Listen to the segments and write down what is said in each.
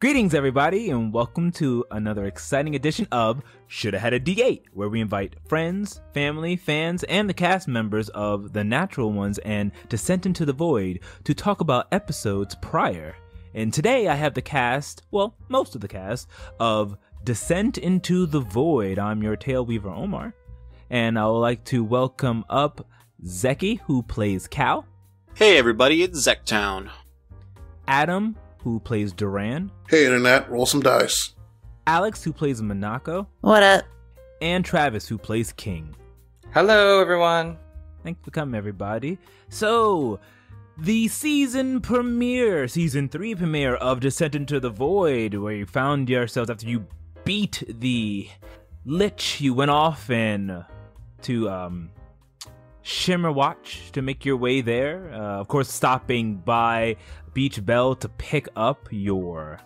Greetings, everybody, and welcome to another exciting edition of Shoulda, Hada D8, where we invite friends, family, fans, and the cast members of The Natural Ones and Descent into the Void to talk about episodes prior. And today I have the cast, well, most of the cast, of Descent into the Void. I'm your Taleweaver, Omar, and I would like to welcome up Zeki, who plays Cal. Hey everybody, it's Zektown. Adam, who plays Duran. Hey Internet, roll some dice. Alex, who plays Monaco. What up? And Travis, who plays King. Hello, everyone. Thanks for coming, everybody. So, the season 3 premiere of Descent into the Void, where you found yourselves after you beat the Lich, you went off and to Shimmer Watch to make your way there. Of course, stopping by Beach Bell to pick up your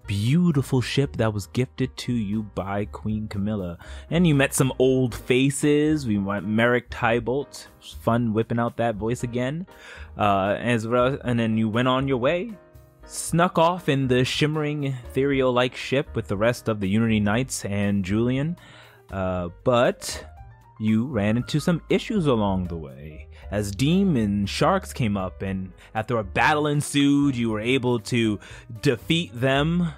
beautiful ship that was gifted to you by Queen Camilla. And you met some old faces. We met Merrick Tybolt. It was fun whipping out that voice again. And then you went on your way. Snuck off in the shimmering ethereal-like ship with the rest of the Unity Knights and Julian. But you ran into some issues along the way, as demon sharks came up, and after a battle ensued, you were able to defeat them.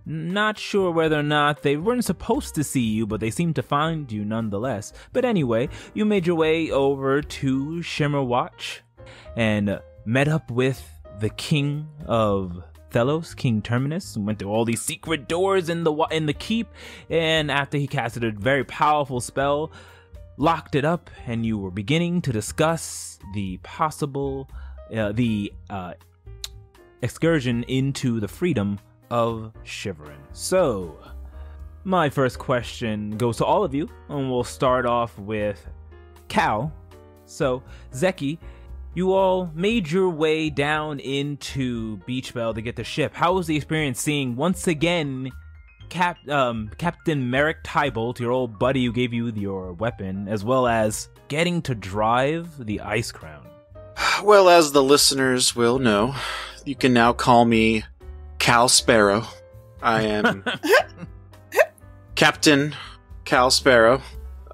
Not sure whether or not they weren't supposed to see you, but they seemed to find you nonetheless. But anyway, you made your way over to Shimmer Watch and met up with the King of Thelos, King Terminus, and went through all these secret doors in the keep, and after he casted a very powerful spell, locked it up, and you were beginning to discuss the possible excursion into the freedom of Shiverin. So, my first question goes to all of you, and we'll start off with Cal. So, Zeki, you all made your way down into Beach Bell to get the ship. How was the experience seeing, once again, Captain Merrick Tybolt, your old buddy who gave you your weapon, as well as getting to drive the Ice Crown? Well, as the listeners will know, you can now call me Cal Sparrow. I am Captain Cal Sparrow,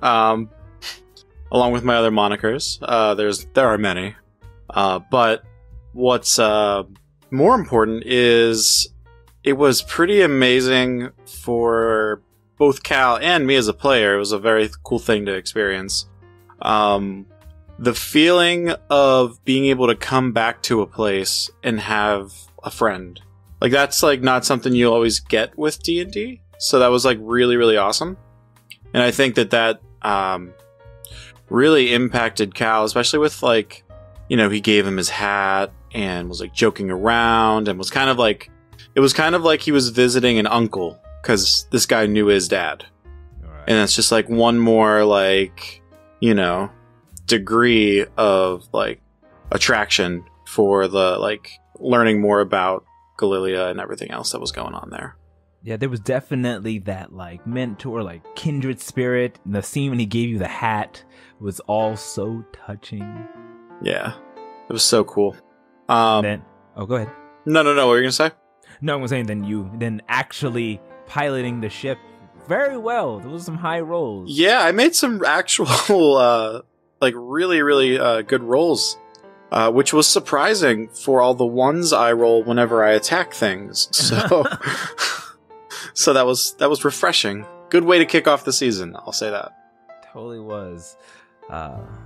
along with my other monikers. There are many, but what's more important is it was pretty amazing for both Cal and me as a player. It was a very cool thing to experience. The feeling of being able to come back to a place and have a friend. Like, that's like not something you always get with D&D. So that was like really, really awesome. And I think that really impacted Cal, especially with like, you know, he gave him his hat and was like joking around and was kind of like, it was kind of like he was visiting an uncle, because this guy knew his dad. Right. And it's just like one more, like, you know, degree of like attraction for the like learning more about Galilia and everything else that was going on there. Yeah, there was definitely that like mentor, like kindred spirit. And the scene when he gave you the hat was all so touching. Yeah, it was so cool. Go ahead. No, what were you gonna say? No, I'm saying then actually piloting the ship very well. There was some high rolls. Yeah, I made some actual like really, really good rolls, which was surprising for all the ones I roll whenever I attack things. So, so that was refreshing. Good way to kick off the season. I'll say that. Totally was.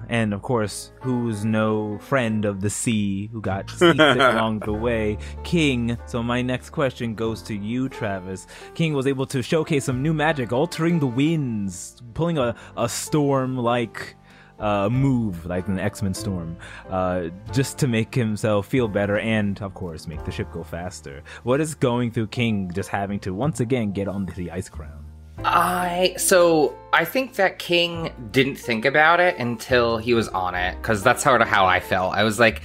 And of course, who's no friend of the sea who got seasick along the way? King. So my next question goes to you, Travis. King was able to showcase some new magic, altering the winds, pulling a storm-like move, like an X-Men storm, just to make himself feel better and, of course, make the ship go faster. What is going through King just having to, once again, get onto the Ice Crown? I think that King didn't think about it until he was on it, because that's sort of how I felt. I was like,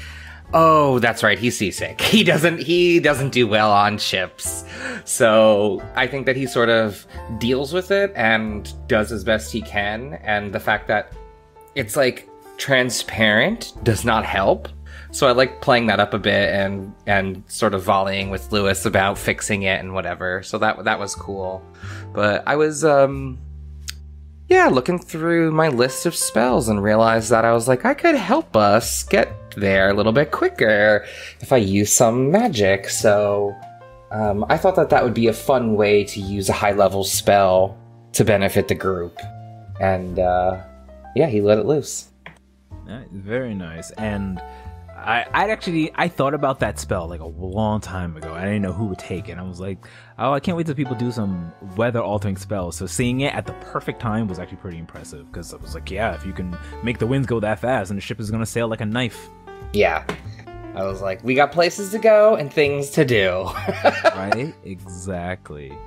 oh, that's right, he's seasick. He doesn't do well on ships. So I think that he sort of deals with it and does as best he can, and the fact that it's like transparent does not help. So I like playing that up a bit and sort of volleying with Lewis about fixing it and whatever. So that was cool. But I was looking through my list of spells and realized that I was like, I could help us get there a little bit quicker if I use some magic. So I thought that would be a fun way to use a high-level spell to benefit the group. And he let it loose. Very nice. And I thought about that spell like a long time ago. I didn't know who would take it. I was like, oh, I can't wait till people do some weather-altering spells. So seeing it at the perfect time was actually pretty impressive, because I was like, yeah, if you can make the winds go that fast, and the ship is going to sail like a knife. Yeah. I was like, we got places to go and things to do. Right? Exactly.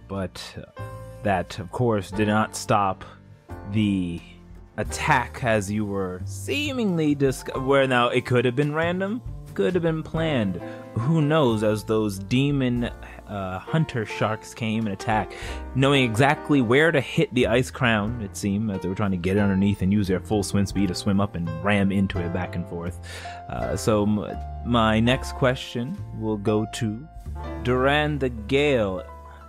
But that, of course, did not stop the attack as you were seemingly where now it could have been random, could have been planned. Who knows, as those demon hunter sharks came and attacked, knowing exactly where to hit the ice crown, it seemed, as they were trying to get it underneath and use their full swim speed to swim up and ram into it back and forth. So my next question will go to Duran the Gale.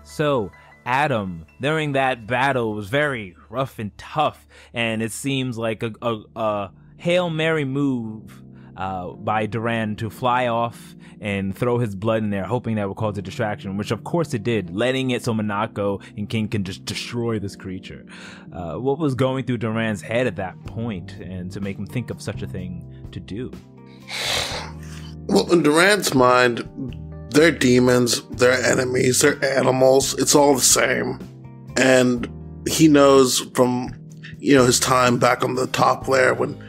So Adam, during that battle, was very rough and tough, and it seems like a Hail Mary move by Duran to fly off and throw his blood in there, hoping that would cause a distraction, which of course it did, letting it so Monako and King can just destroy this creature. What was going through Duran's head at that point, and to make him think of such a thing to do? Well, in Duran's mind, they're demons, they're enemies, they're animals, it's all the same. And he knows from, his time back on the top layer when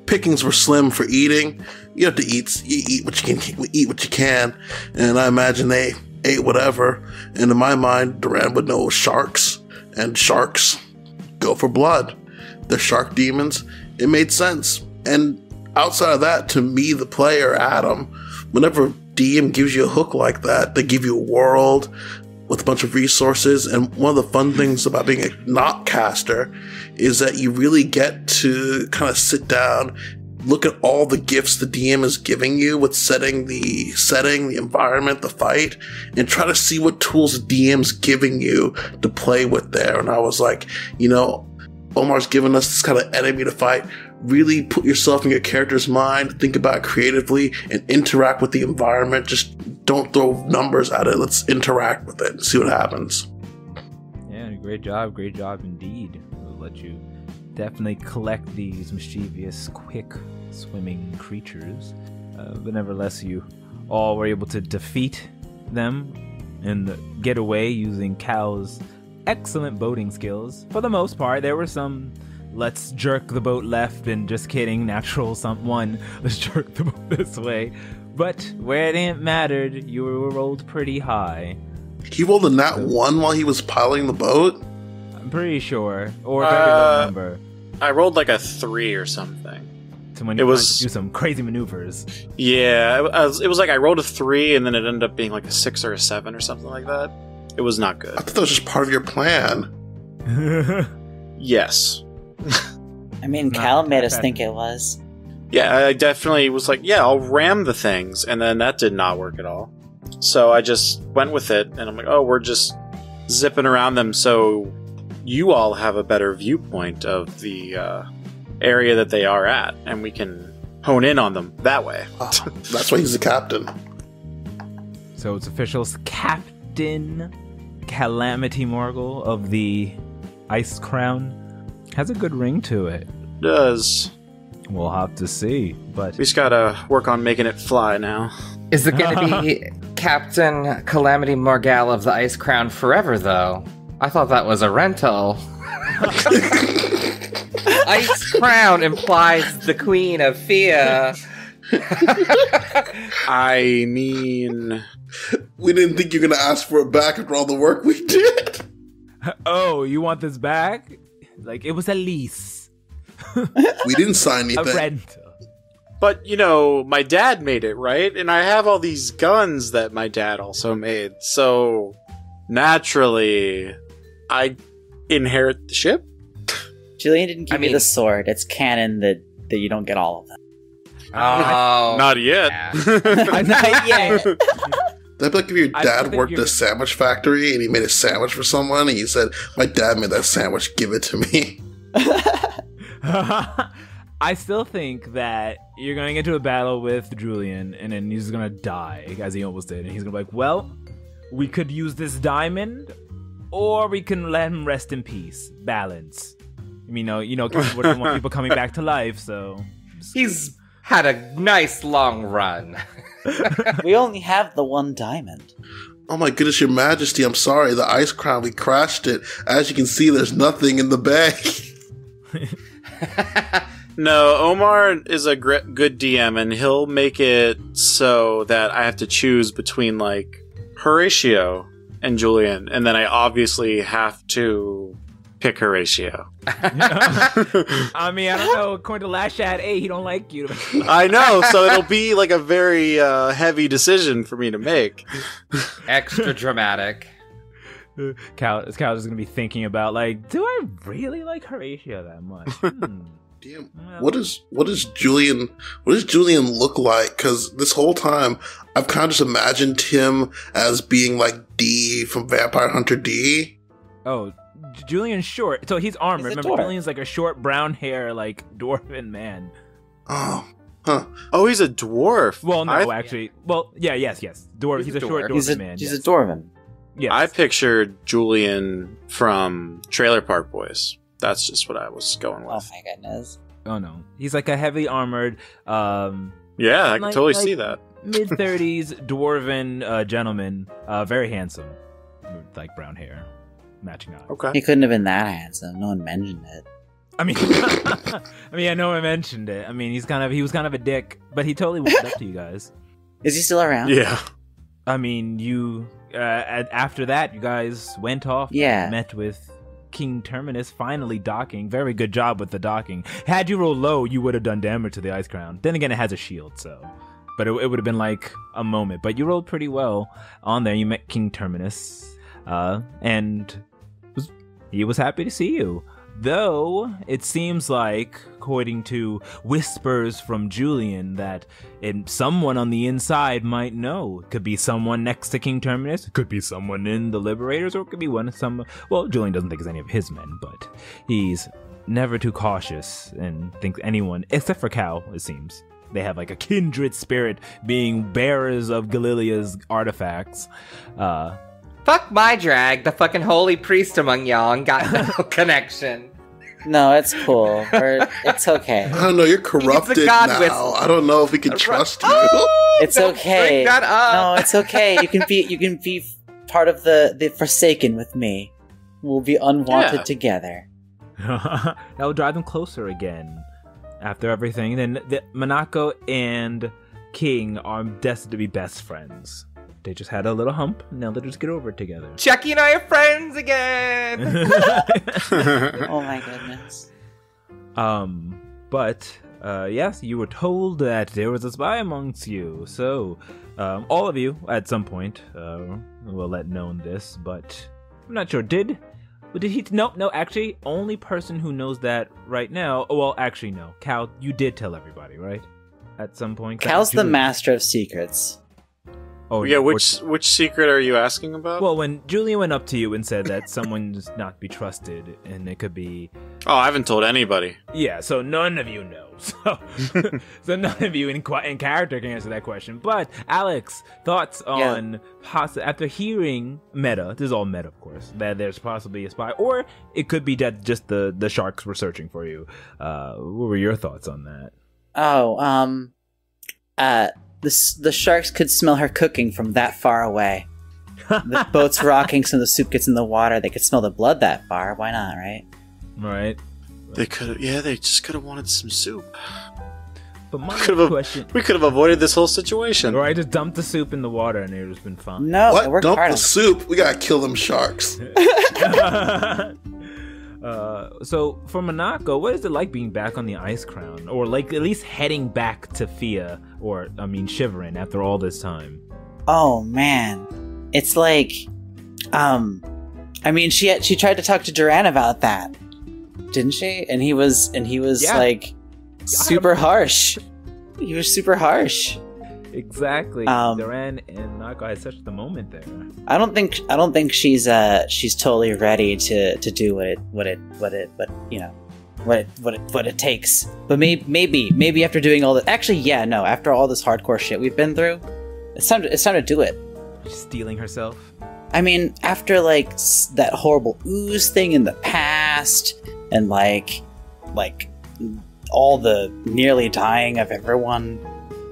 pickings were slim for eating, you have to eat what you can. And I imagine they ate whatever. And in my mind, Duran would know sharks, and sharks go for blood. They're shark demons. It made sense. And outside of that, to me, the player, Adam, whenever DM gives you a hook like that, they give you a world with a bunch of resources. And one of the fun things about being a not caster is that you really get to kind of sit down, look at all the gifts the DM is giving you with setting, the environment, the fight, and try to see what tools the DM's giving you to play with there. And I was like, Omar's given us this kind of enemy to fight. Really put yourself in your character's mind, think about it creatively, and interact with the environment. Just don't throw numbers at it. Let's interact with it and see what happens. Yeah, great job indeed. We'll let you definitely collect these mischievous, quick swimming creatures. But nevertheless, you all were able to defeat them and get away using Cal's excellent boating skills. For the most part, there were some let's jerk the boat left and just kidding, natural someone, let's jerk the boat this way. But where it ain't mattered, you were rolled pretty high. He rolled a nat 1 while he was piloting the boat? I'm pretty sure. Or better don't remember. I rolled like a 3 or something. So when you wanted to do some crazy maneuvers. Yeah, it was like I rolled a 3 and then it ended up being like a 6 or a 7 or something like that. It was not good. I thought that was just part of your plan. Yes. I mean, Cal made us think it was. Yeah, I definitely was like, yeah, I'll ram the things, and then that did not work at all. So I just went with it, and I'm like, oh, we're just zipping around them so you all have a better viewpoint of the area that they are at, and we can hone in on them that way. That's why he's the captain. So it's official, Captain Calamity Morgul of the Ice Crown. Has a good ring to it. Does. We'll have to see, but we just gotta work on making it fly now. Is it gonna be Captain Calamity Morgal of the Ice Crown forever, though? I thought that was a rental. Ice Crown implies the Queen of Fia. I mean, we didn't think you were gonna ask for it back after all the work we did. Oh, you want this back? Like, it was a lease. We didn't sign anything. A rental. But, my dad made it, right? And I have all these guns that my dad also made. So, naturally, I inherit the ship. Julian didn't give you the sword. It's canon that you don't get all of them. Oh, Not yet. yeah. Not yet. That'd be like if your I dad think worked you're- a sandwich factory and he made a sandwich for someone and he said, "My dad made that sandwich, give it to me." I still think that you're going into a battle with Julian, and then he's gonna die, as he almost did. And he's gonna be like, well, we could use this diamond, or we can let him rest in peace. Balance. You know, we don't want people coming back to life, so... He's had a nice long run. We only have the one diamond. Oh my goodness, Your Majesty, I'm sorry. The ice crown, we crashed it. As you can see, there's nothing in the bay. No, Omar is a good DM, and he'll make it so that I have to choose between, like, Horatio and Julian, and then I obviously have to pick Horatio. I mean, I don't know. According to Last Shot 8, he don't like you. I know, so it'll be, like, a very heavy decision for me to make. Extra dramatic. Cal is gonna be thinking about, like, do I really like Horatio that much? Damn. What does Julian look like? Because this whole time I've kind of just imagined him as being like D from Vampire Hunter D. Oh, Julian's short, so he's armored. He's a Remember, dwarf. Julian's like a short brown hair, like dwarven man. Oh, huh. Oh, he's a dwarf. Well, no, I- actually, well, yeah, yes, dwarf. He's a short dwarf. dwarven man. He's yes. a dwarven. Yes. I pictured Julian from Trailer Park Boys. That's just what I was going Oh with. my goodness. Oh no, he's like a heavy armored, Yeah, I can Like- totally like- see that. mid-30s dwarven gentleman, very handsome, with, like brown hair, matching up. Okay. He couldn't have been that handsome. No one mentioned it. I mean, I know I mentioned it. I mean, he was kind of a dick, but he totally went up to you guys. Is he still around? Yeah. I mean, you after that, you guys went off. Yeah. Met with King Terminus, finally docking. Very good job with the docking. Had you rolled low, you would have done damage to the Ice Crown. Then again, it has a shield, so. But it would have been like a moment. But you rolled pretty well on there. You met King Terminus, and he was happy to see you. Though, it seems like, according to whispers from Julian, that someone on the inside might know. It could be someone next to King Terminus, it could be someone in the Liberators, or it could be well, Julian doesn't think it's any of his men, but he's never too cautious and thinks anyone, except for Cal, it seems. They have like a kindred spirit being bearers of Galilia's artifacts. Fuck my drag, the fucking holy priest among y'all, and got no connection. No, it's cool. It's okay. I don't know, you're corrupted god now. with- I don't know if we can trust you. It's Don't okay. bring that up. No, it's okay. You can be part of the Forsaken with me. We'll be unwanted Yeah. together. That will drive them closer again. After everything, then Monaco and King are destined to be best friends. They just had a little hump, now they'll just get over it together. Chucky and I are friends again. Oh my goodness. But yes, you were told that there was a spy amongst you. So, all of you, at some point, will let known this, but I'm not sure. Did he? No, actually, only person who knows that right now, well, actually, no. Cal, you did tell everybody, right? At some point? Cal's the Julian- master of secrets. Oh, Yeah, or- which secret are you asking about? Well, when Julian went up to you and said that someone's not be trusted, and it could be, Oh, I haven't told anybody. yeah. So none of you know. So none of you in character can answer that question. But Alex, thoughts on after hearing meta? This is all meta, of course. That there's possibly a spy, or it could be that just the sharks were searching for you. What were your thoughts on that? Oh, the sharks could smell her cooking from that far away. The boat's rocking, so the soup gets in the water. They could smell the blood that far. Why not, right? Right. They could have, they just could have wanted some soup. But my Could've- question, We could have avoided this whole situation. or I just dumped the soup in the water and it would have been fine. No, I What? worked Dump hard the on it. soup? We gotta kill them sharks. So for Monaco, what is it like being back on the Ice Crown, or like at least heading back to Fia, or I mean Shiverin after all this time? Oh man, it's like, I mean, she tried to talk to Duran about that, didn't she? And he was Yeah. like super harsh. He was super harsh. Exactly. Duran and Nako had such the moment there. I don't think she's totally ready to do what it takes. But maybe after doing all that, actually, yeah, no, after all this hardcore shit we've been through, it's time to do it. She's stealing herself. I mean, after like that horrible ooze thing in the past, and like all the nearly dying of everyone,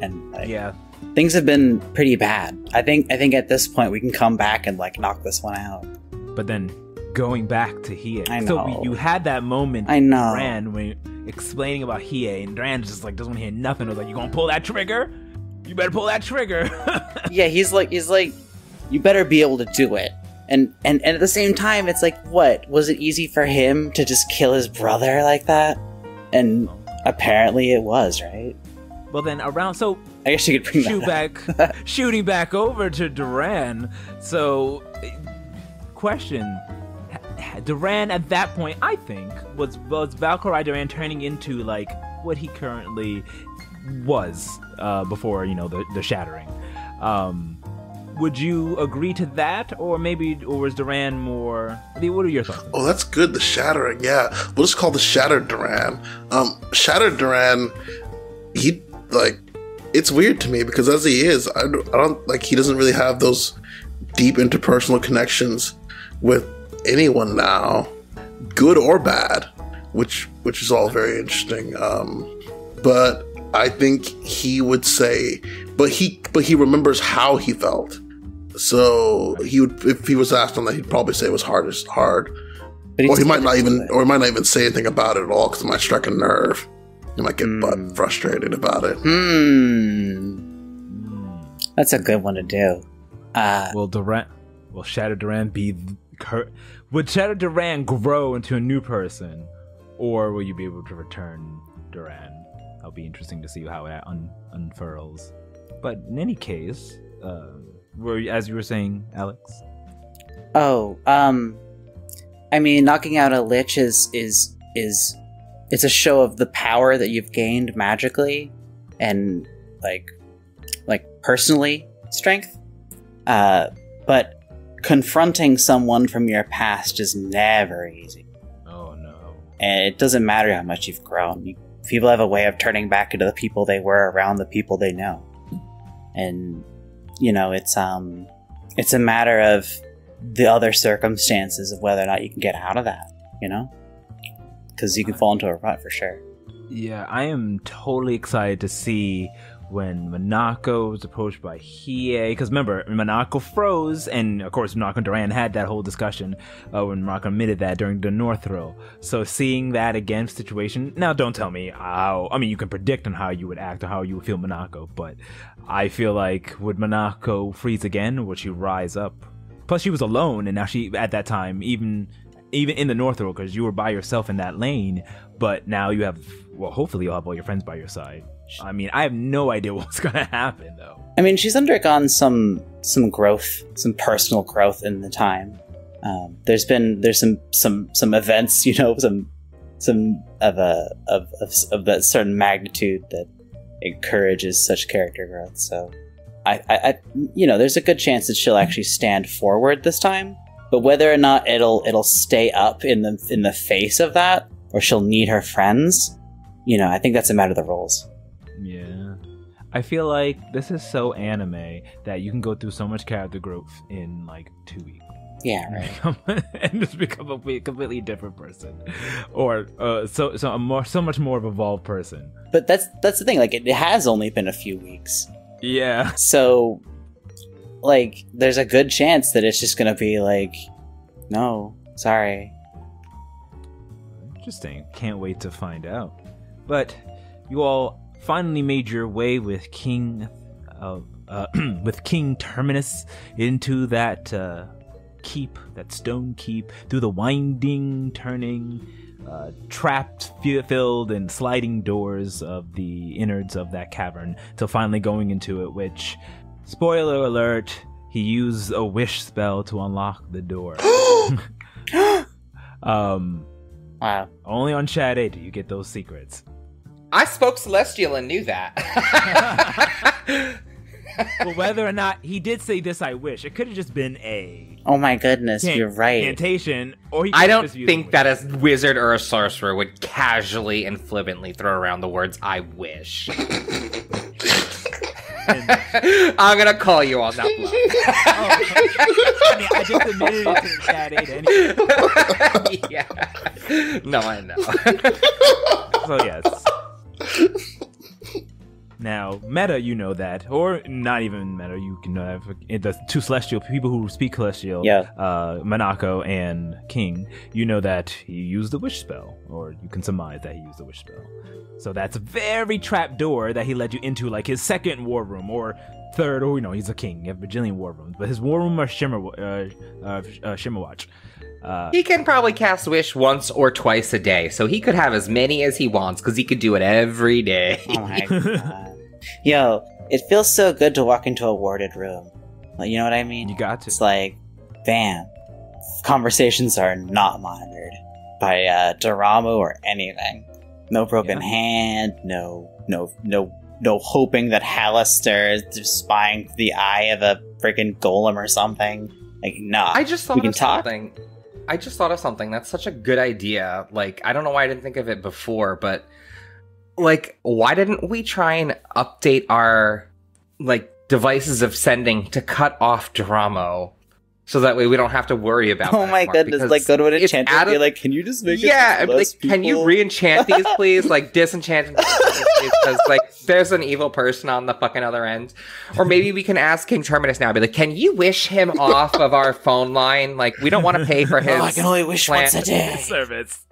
and like, yeah, things have been pretty bad. I think at this point we can come back and like knock this one out. But then going back to Hiei, I know. So you had that moment. I know. Duran when explaining about Hiei, and Duran just like doesn't want to hear nothing. I was like, "You gonna pull that trigger? You better pull that trigger." Yeah, he's like, you better be able to do it. And at the same time, it's like, what? Was it easy for him to just kill his brother like that? And apparently it was, right? Well, then I guess you could bring that up. Shooting back over to Duran. So, question: Duran at that point, I think, was Valkyrie Duran turning into like what he currently was before the shattering. Would you agree to that, or was Duran more? What are your thoughts? Oh, that's good. The shattering, yeah. We'll just call the Shattered Duran. Shattered Duran, he it's weird to me because as he is, I don't like he doesn't really have those deep interpersonal connections with anyone now, good or bad, which is all very interesting. But I think he would say, but he remembers how he felt. So he would, if he was asked on that, he'd probably say it was hard. Or he might not even say anything about it at all because it might strike a nerve. He might get frustrated about it. That's a good one to do. Will Shattered Duran would Shattered Duran grow into a new person, or will you be able to return Duran? That'll be interesting to see how it unfurls. But in any case, as you were saying, Alex. Oh, I mean, knocking out a lich is it's a show of the power that you've gained magically and like personally strength. But confronting someone from your past is never easy. Oh no! And it doesn't matter how much you've grown. People have a way of turning back into the people they were around the people they know. And, it's a matter of the other circumstances of whether or not you can get out of that, Because you can fall into a rut for sure. Yeah, I am totally excited to see when Minako was approached by Hiei, because remember, Minako froze, and of course Minako and Duran had that whole discussion when Minako admitted that during the North Throw. So seeing that again situation, now don't tell me you can predict on how you would act or how you would feel Minako, but I feel like would Minako freeze again, or would she rise up? Plus she was alone, and now she, at that time, even in the North Throw, because you were by yourself in that lane, but now you have, hopefully you'll have all your friends by your side. I mean, I have no idea what's going to happen, though. I mean, she's undergone some growth, some personal growth in the time. There's some events, some of that certain magnitude that encourages such character growth. So, I there's a good chance that she'll actually stand forward this time. But whether or not it'll stay up in the face of that, or she'll need her friends, I think that's a matter of the roles. Yeah. I feel like this is so anime that you can go through so much character growth in like 2 weeks. Yeah, right. And just become a completely different person, or so much more of an evolved person. But that's the thing. Like, it has only been a few weeks. Yeah. So, like, there's a good chance that it's just gonna be like, no, sorry. Interesting. Can't wait to find out. But you all finally made your way with King Terminus into that keep, that stone keep, through the winding, turning, trapped, filled, and sliding doors of the innards of that cavern, till finally going into it, which, spoiler alert, he used a wish spell to unlock the door. Wow. Only on Chat 8 do you get those secrets. I spoke Celestial and knew that. Well, whether or not he did say this, I wish it could have just been a. Oh my goodness, you're right. Incantation, or he I don't just think that a wizard or a sorcerer would casually and flippantly throw around the words "I wish." I'm gonna call you on that bluff. I mean, I just admitted it to the chat 8 anyway. Yeah. No, I know. So yes. Now, meta, you know that, or not even meta, you can know that. The two celestial people who speak celestial, Monako and King, you know that he used the wish spell, or you can surmise that he used the wish spell. So that's a very trap door that he led you into, like his second war room, or third, or he's a king. You have a bajillion war rooms, but his war room are Shimmerwatch. He can probably cast Wish once or twice a day, so he could have as many as he wants, because he could do it every day. Oh my god. Yo, it feels so good to walk into a warded room. Like, you know what I mean? You got to. It's like, bam. Conversations are not monitored by Doramu or anything. No broken hand, no hoping that Hallister is spying through the eye of a freaking golem or something. Like, nah. I just thought of something. That's such a good idea. Like, I don't know why I didn't think of it before, but like, why didn't we try and update our like devices of sending to cut off Doramo? So that way we don't have to worry about Oh my goodness, like go to an enchanter and be like, can you just make it less people? Can you re-enchant these please? Like disenchant because like there's an evil person on the fucking other end. Or maybe we can ask King Terminus now, be like, can you wish him off of our phone line? Like we don't want to pay for his I can only wish once a day. Service.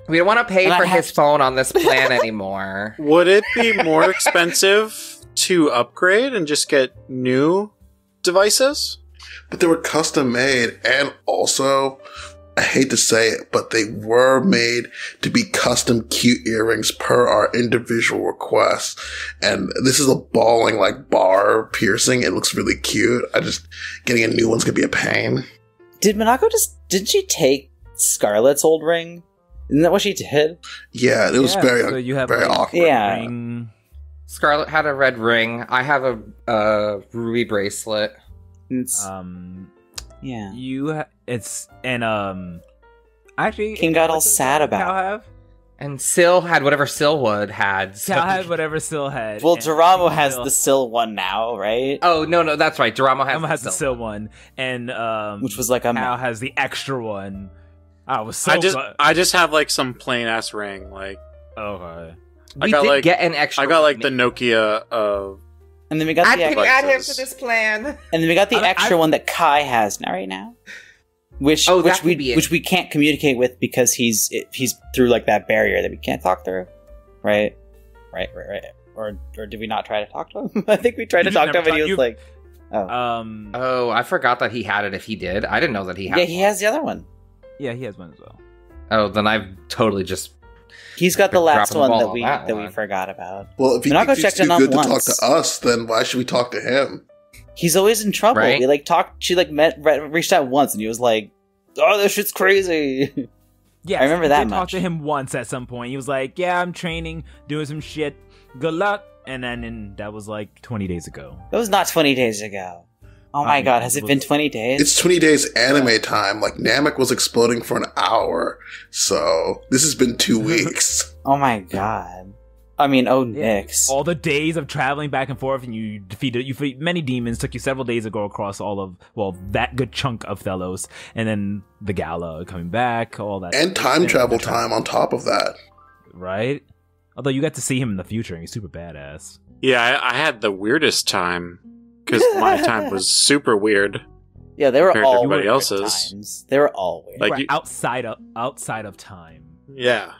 We don't want to pay for his phone on this plan anymore. Would it be more expensive to upgrade and just get new devices? But they were custom made, and also, I hate to say it, but they were made to be custom cute earrings per our individual requests. And this is a balling, like, bar piercing. It looks really cute. Getting a new one's gonna be a pain. Did didn't she take Scarlet's old ring? Isn't that what she did? Yeah, it was very awkward. Yeah. Ring. Scarlet had a red ring. I have a ruby bracelet. Actually, King got all sad about it. And Syl had whatever Syl had. Cal had whatever Syl had. Well, Doramo has the Syl one now, right? Oh no, that's right. Doramo has the Syl one, and which was like a Cal has the extra one. I just have like some plain ass ring, like okay. We did get an extra. I got like the Nokia. And then we got add him to this plan. And then we got the extra one that Kai has right now, which we can't communicate with because he's through like that barrier that we can't talk through, right? Or did we not try to talk to him? I think we tried to talk to him, and he was like, "Oh, I forgot that he had it. If he did, I didn't know that he had. Yeah, he has the other one. Yeah, he has one as well. Oh, then I've totally just. He's got the last one that we forgot about. Well, if he's too good to talk to us, then why should we talk to him? He's always in trouble. Right? We she reached out once, and he was like, "Oh, this shit's crazy." Yeah, I remember that much. Talked to him once at some point. He was like, "Yeah, I'm training, doing some shit. Good luck." And then that was like 20 days ago. That was not 20 days ago. Oh my god, has it been 20 days? It's 20 days anime time. Like, Namek was exploding for an hour. So, this has been 2 weeks. Oh my god. I mean, Nix. All the days of traveling back and forth, and you defeat many demons. Took you several days to go across that good chunk of Thelos. And then the gala coming back, all that. And time travel time on top of that. Right? Although you got to see him in the future, and he's super badass. Yeah, I had the weirdest time. Because my time was super weird. Yeah, they were all everybody weird else's. Times. They were all weird. Like outside of time. Yeah.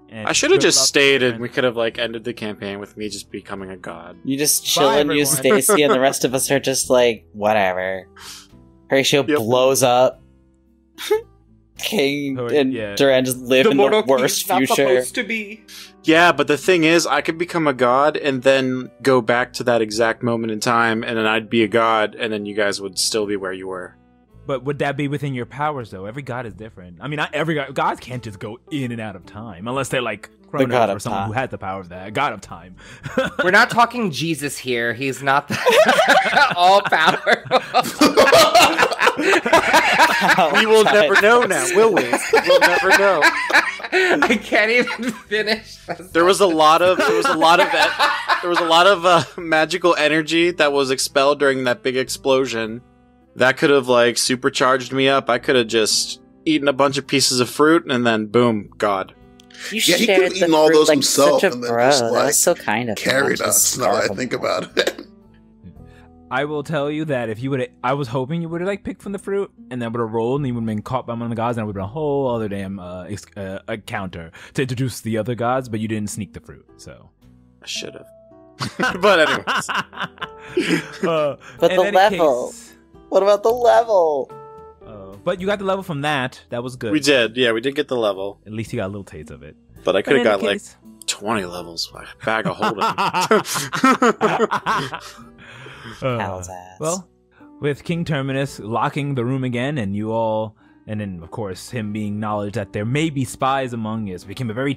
And I should have just stayed and we could have like ended the campaign with me just becoming a god. You just chill and use Stacy and the rest of us are just like, whatever. Horatio blows up. King and Duran just live in the worst future. Supposed to be. Yeah, but the thing is, I could become a god and then go back to that exact moment in time, and then I'd be a god, and then you guys would still be where you were. But would that be within your powers, though? Every god is different. I mean, not every god. Gods can't just go in and out of time unless they're like Chronos, god or of someone time. who had the power of that. God of time. We're not talking Jesus here. He's not the all powerful. We will never know now, will we? We'll never know. I can't even finish. There was a lot of magical energy that was expelled during that big explosion. That could have like supercharged me up. I could have just eaten a bunch of pieces of fruit and then boom, God. You Yeah, he shared could have the eaten all fruit those like himself such a and then bro. just, That like, was so kind of him, Carried not us. just Now I starve think him. about it. I will tell you that if you would, I was hoping you would have like picked from the fruit, and then would have rolled, and you would have been caught by one of the gods, and it would have been a whole other damn counter to introduce the other gods, but you didn't sneak the fruit, so. I should have. But anyways. But in the any level. case, What about the level? but you got the level from that. That was good. We did. Yeah, we did get the level. At least you got a little taste of it. But I could have in got any like case- 20 levels. A bag of holding. Hell's ass. Well, with King Terminus locking the room again, and you all, and then of course him being knowledge that there may be spies among us, became a very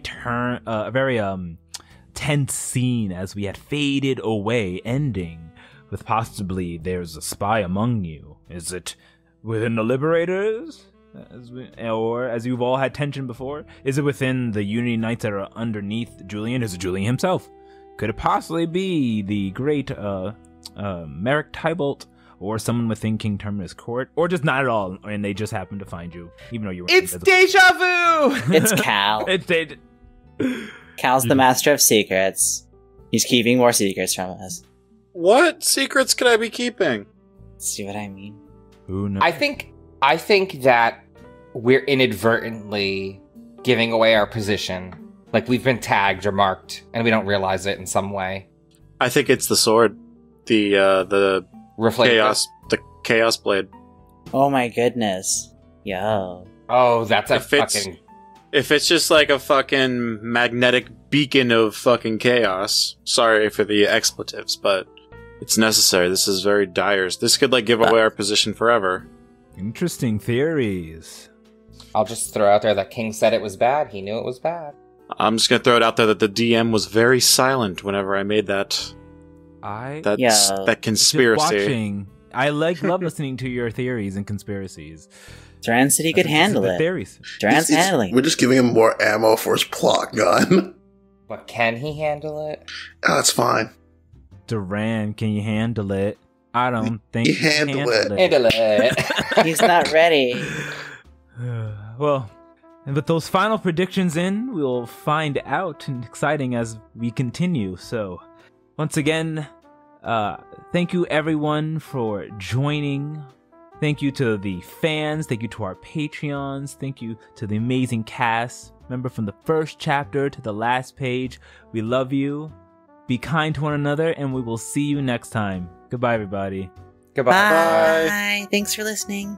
tense scene as we had faded away, ending with possibly there's a spy among you. Is it within the Liberators? Or, as you've all had tension before, is it within the Unity Knights that are underneath Julian? Is it Julian himself? Could it possibly be the great Merrick Tybolt, or someone within King Terminus' court? Or just not at all, and they just happened to find you, even though you were It's invisible? deja vu. It's Cal. Cal's the master of secrets. He's keeping more secrets from us. What secrets could I be keeping? See what I mean? Who knows? I think that we're inadvertently giving away our position. Like we've been tagged or marked, and we don't realize it in some way. I think it's the sword. The Reflect chaos blade. Oh my goodness. Yo. Oh, that's a If it's- fucking. If it's just like a fucking magnetic beacon of fucking chaos, sorry for the expletives, but it's necessary. This is very dire. This could like give away our position forever. Interesting theories. I'll just throw out there that King said it was bad. He knew it was bad. I'm just gonna throw it out there that the DM was very silent whenever I made that Just conspiracy. watching. I love listening to your theories and conspiracies. Duran said he could handle The it. theories. Duran's handling. We're just giving him more ammo for his plot gun. But can he handle it? Oh, that's fine. Duran, can you handle it? I don't think You you can handle it. Handle it. He's not ready. Well, and with those final predictions in, we'll find out, and exciting as we continue. So, once again, thank you everyone for joining. Thank you to the fans. Thank you to our Patreons. Thank you to the amazing cast. Remember, from the first chapter to the last page, we love you. Be kind to one another, and we will see you next time. Goodbye, everybody. Goodbye. Bye. Thanks for listening.